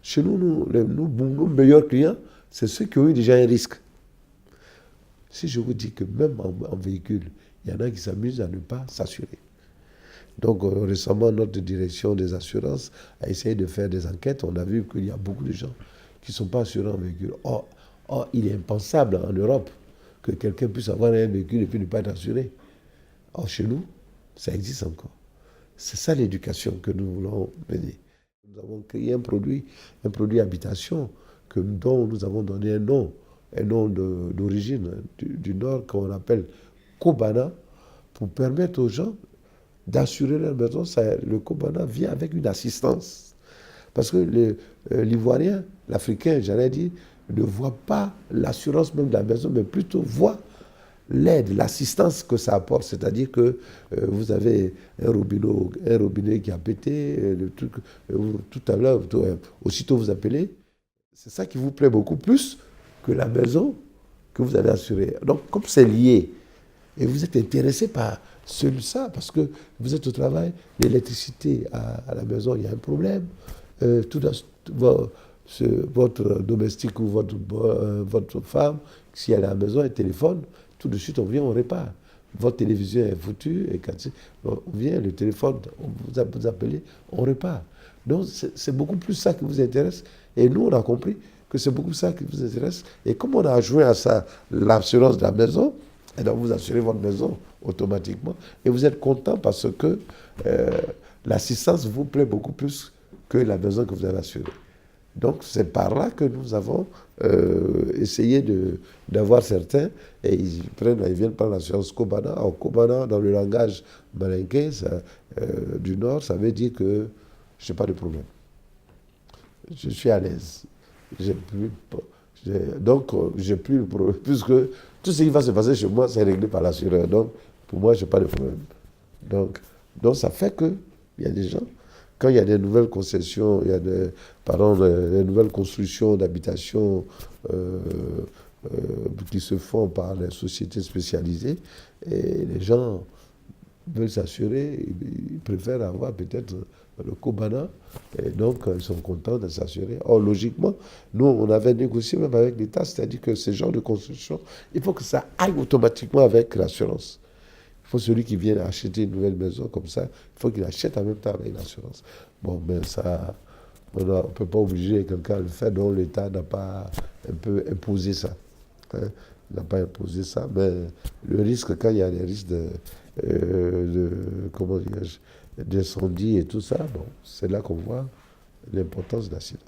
Chez nous, nos meilleurs clients, c'est ceux qui ont eu déjà un risque. Si je vous dis que même en véhicule, il y en a qui s'amusent à ne pas s'assurer. Donc récemment, notre direction des assurances a essayé de faire des enquêtes. On a vu qu'il y a beaucoup de gens qui ne sont pas assurés en véhicule. Or, il est impensable en Europe que quelqu'un puisse avoir un véhicule et puis ne pas être assuré. Or, chez nous, ça existe encore. C'est ça l'éducation que nous voulons mener. Nous avons créé un produit habitation dont nous avons donné un nom d'origine du Nord qu'on appelle Kobana, pour permettre aux gens d'assurer leur maison. Le Kobana vient avec une assistance. Parce que l'Ivoirien, l'Africain, j'allais dire, ne voit pas l'assurance même de la maison, mais plutôt voit l'aide, l'assistance que ça apporte. C'est-à-dire que vous avez un robinet qui a pété, le truc, tout à l'heure, aussitôt vous appelez. C'est ça qui vous plaît beaucoup plus que la maison que vous avez assurée. Donc, comme c'est lié, et vous êtes intéressé par ça, parce que vous êtes au travail, l'électricité à la maison, il y a un problème. Votre domestique ou votre femme, si elle est à la maison, elle téléphone, tout de suite on vient, on répare. Votre télévision est foutue, et quand on vient, le téléphone, vous appelez, on répare. Donc c'est beaucoup plus ça qui vous intéresse. Et nous, on a compris que c'est beaucoup ça qui vous intéresse. Et comme on a joint à ça l'assurance de la maison, et donc vous assurez votre maison automatiquement. Et vous êtes content parce que l'assistance vous plaît beaucoup plus que la maison que vous avez assurée. Donc c'est par là que nous avons essayé d'avoir certains, et ils viennent prendre l'assurance Kobana. Alors Kobana, dans le langage malinké du Nord, ça veut dire que je n'ai pas de problème. Je suis à l'aise. Donc j'ai plus le problème, puisque tout ce qui va se passer chez moi, c'est réglé par l'assureur. Donc pour moi, je n'ai pas de problème. Donc ça fait qu'il y a des gens, quand il y a des nouvelles concessions, il y a des nouvelles constructions d'habitations qui se font par les sociétés spécialisées, et les gens veulent s'assurer, ils préfèrent avoir peut-être le Kobana, et donc ils sont contents de s'assurer. Or, logiquement, nous, on avait négocié même avec l'État, c'est-à-dire que ce genre de construction, il faut que ça aille automatiquement avec l'assurance. Il faut celui qui vient acheter une nouvelle maison comme ça, il faut qu'il achète en même temps avec l'assurance. Bon, mais ça, on ne peut pas obliger quelqu'un à le faire, donc l'État n'a pas un peu imposé ça. Hein, n'a pas imposé ça, mais le risque, quand il y a des risques comment dirais-je, d'incendie et tout ça, bon, c'est là qu'on voit l'importance de l'accident.